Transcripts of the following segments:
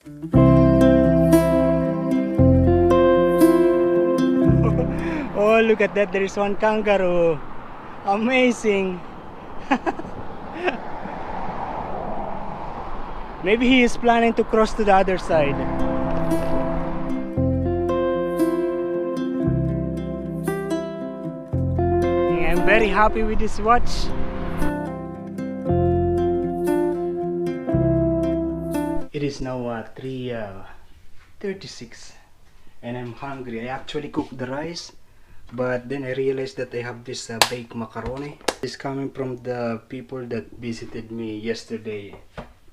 Oh, look at that, there is one kangaroo. Amazing. Maybe he is planning to cross to the other side. I'm very happy with this watch. It is now 3:36 and I'm hungry. I actually cooked the rice, but then I realized that I have this baked macaroni. It's coming from the people that visited me yesterday.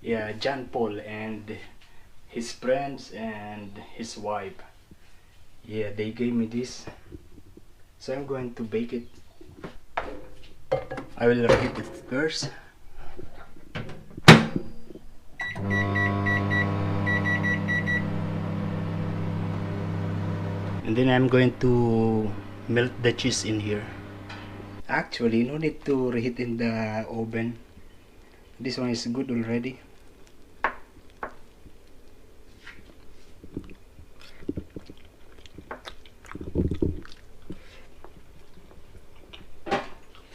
Yeah, John Paul and his friends and his wife. Yeah, they gave me this. So I'm going to bake it. I will heat it first. And then I'm going to melt the cheese in here. Actually, no need to reheat in the oven. This one is good already.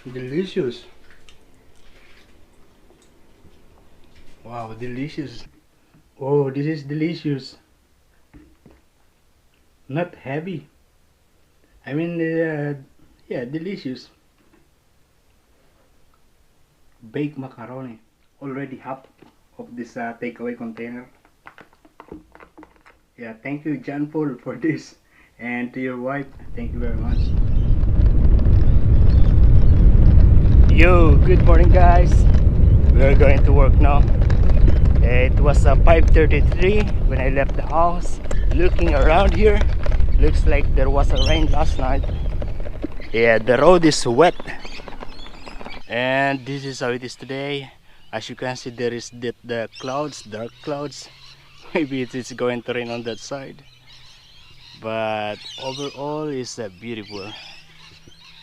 Delicious. Wow, delicious. Oh, this is delicious. Not heavy. I mean, yeah, delicious. Baked macaroni. Already half of this takeaway container. Yeah, thank you, John Paul, for this. And to your wife, thank you very much. Yo, good morning guys. We're going to work now. It was 5:33 when I left the house. Looking around here, looks like there was a rain last night. Yeah, the road is wet. And this is how it is today. As you can see, there is the clouds, dark clouds. Maybe it is going to rain on that side. But overall it's beautiful.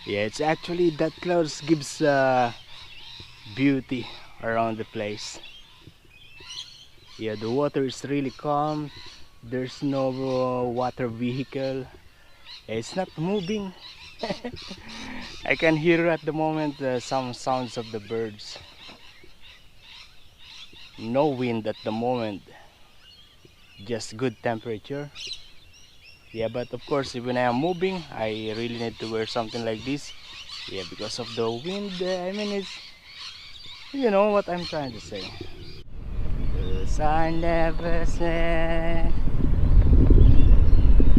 Yeah, it's actually that clouds gives beauty around the place. Yeah, the water is really calm. There's no water vehicle. It's not moving. I can hear at the moment some sounds of the birds. No wind at the moment. Just good temperature. Yeah, but of course when I am moving, I really need to wear something like this. Yeah, because of the wind. I mean, it's, you know what I'm trying to say. 'Cause I never said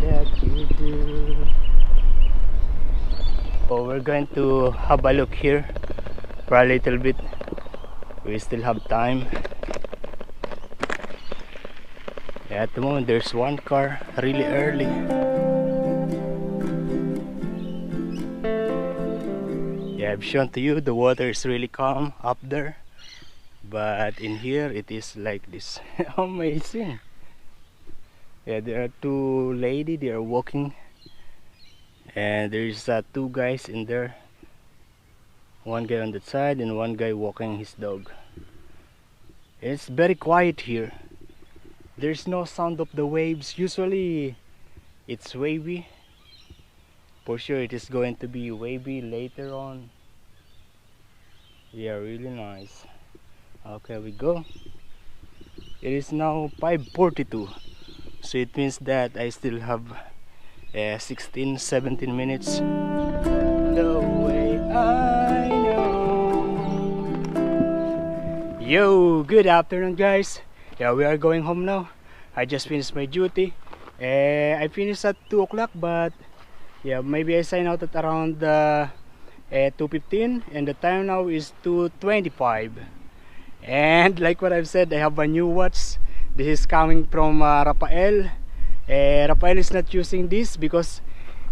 that you do. Oh, we're going to have a look here for a little bit. We still have time. Yeah, at the moment there's one car really early. Yeah, I've shown to you the water is really calm up there, but in here it is like this. Amazing. Yeah, there are two ladies, they are walking, and there's two guys in there. One guy on that side and one guy walking his dog. It's very quiet here. There's no sound of the waves. Usually it's wavy. For sure it is going to be wavy later on. Yeah, really nice. Okay, we go. It is now 5:42, so it means that I still have 16-17 minutes. The way I know. Yo, good afternoon guys. Yeah, we are going home now. I just finished my duty. I finished at 2 o'clock, but yeah, maybe I sign out at around 2:15, and the time now is 2:25. And like what I've said, I have a new watch. This is coming from Rafael. Rafael is not using this because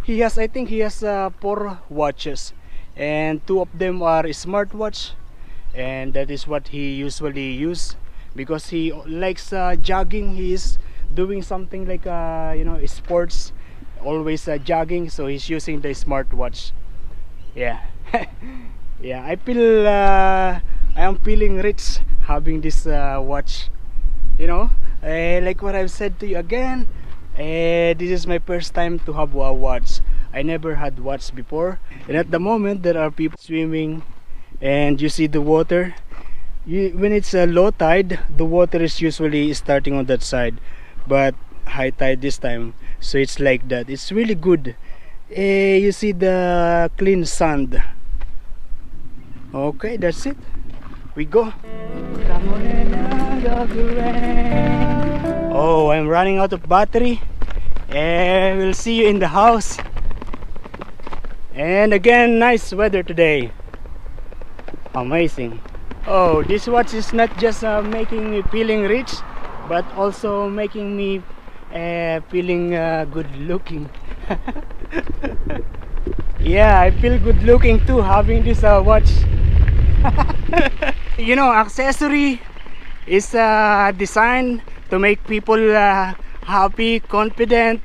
he has, I think he has 4 watches, and 2 of them are smartwatch, and that is what he usually use. Because he likes jogging. He is doing something like you know, sports, always jogging, so he's using the smartwatch. Yeah. Yeah, I feel I am feeling rich having this watch. you know, like what I've said to you again, this is my first time to have a watch. I never had watch before, and at the moment there are people swimming, and you see the water. When it's a low tide, the water is usually starting on that side, but high tide this time, so it's like that. It's really good. You see the clean sand. Okay, that's it. We go. Come on in out of the rain. Oh, I'm running out of battery, and we'll see you in the house. And again, nice weather today. Amazing. Oh, this watch is not just making me feeling rich, but also making me feeling good looking. Yeah, I feel good looking too having this watch. You know, accessory is designed to make people happy, confident,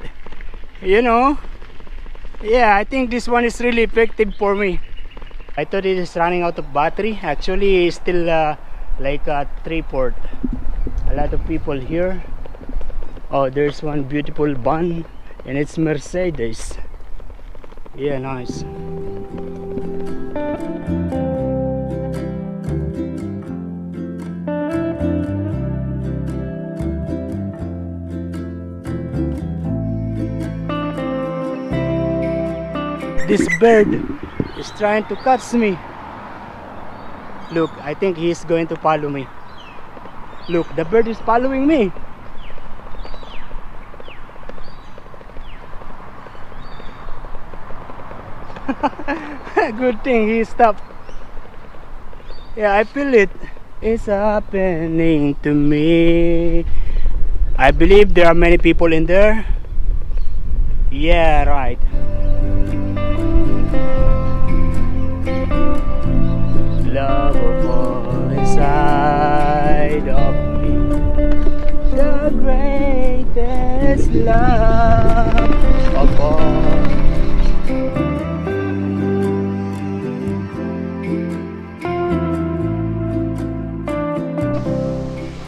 you know. Yeah, I think this one is really effective for me. I thought it is running out of battery. Actually, it's still like a 3/4. A lot of people here. Oh, there's one beautiful van, and it's Mercedes. Yeah, nice. This bird is trying to catch me. Look, I think he's going to follow me. Look, the bird is following me. Good thing he stopped. Yeah, I feel it. It's happening to me. I believe there are many people in there. Yeah, right. Love of all inside of me, the greatest love of all.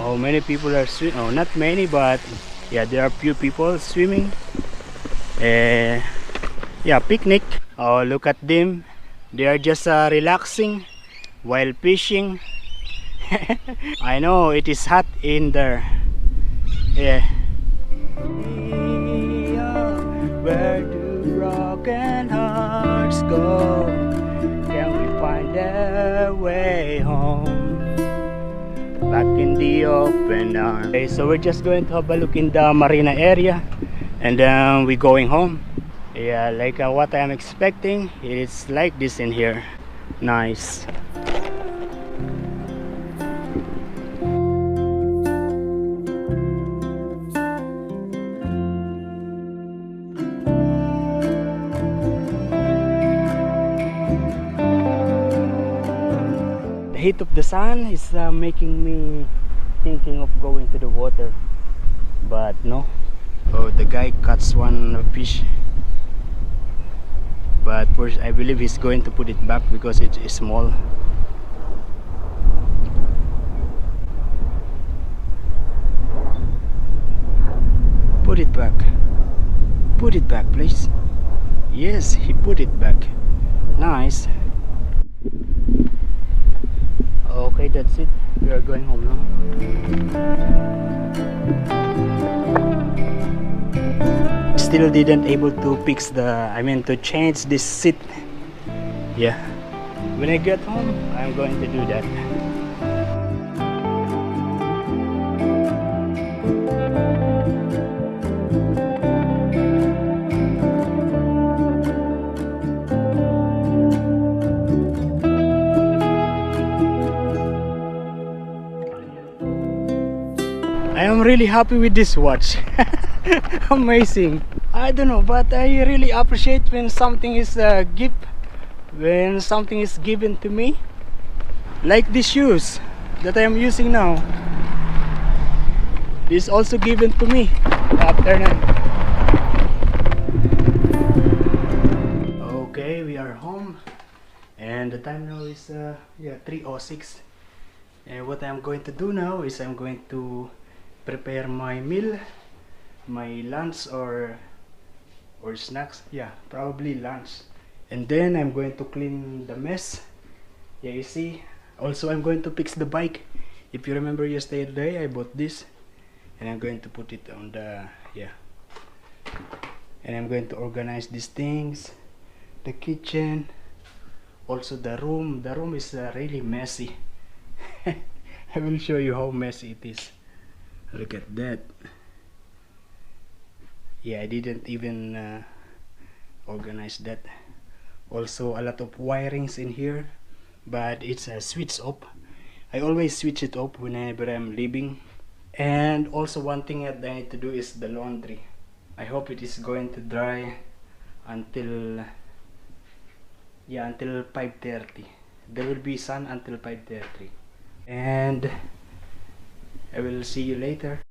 Oh, many people are swimming. Oh, not many, but yeah, there are few people swimming. Yeah, picnic. Oh, look at them. They are just relaxing while fishing. I know it is hot in there. Yeah. Where do broken hearts go? Can we find their way home? Back in the open arms. Okay, so we're just going to have a look in the marina area, and then we're going home. Yeah, like what I'm expecting, it's like this in here. Nice. The heat of the sun is making me thinking of going to the water, but no. Oh, the guy cuts one fish, but first I believe he's going to put it back because it is small. Put it back. Put it back, please. Yes, he put it back. Nice. Okay, that's it. We are going home now. Still didn't able to fix to change this seat. Yeah. When I get home, I'm going to do that. I am really happy with this watch. Amazing. I don't know, but I really appreciate when something is a gift, when something is given to me, like these shoes that I am using now. This is also given to me afternoon. Okay, we are home, and the time now is 3:06. And what I'm going to do now is I'm going to prepare my meal, my lunch or snacks. Yeah, probably lunch. And then I'm going to clean the mess. Yeah, you see. Also, I'm going to fix the bike. If you remember yesterday, I bought this, and I'm going to put it on the, yeah. And I'm going to organize these things, the kitchen, also the room. The room is really messy. I will show you how messy it is. Look at that. Yeah, I didn't even organize that. Also a lot of wirings in here, but it's a switch off. I always switch it off whenever I'm leaving. And also one thing that I need to do is the laundry. I hope it is going to dry until, yeah, until 5:30. There will be sun until 5:30. And I will see you later.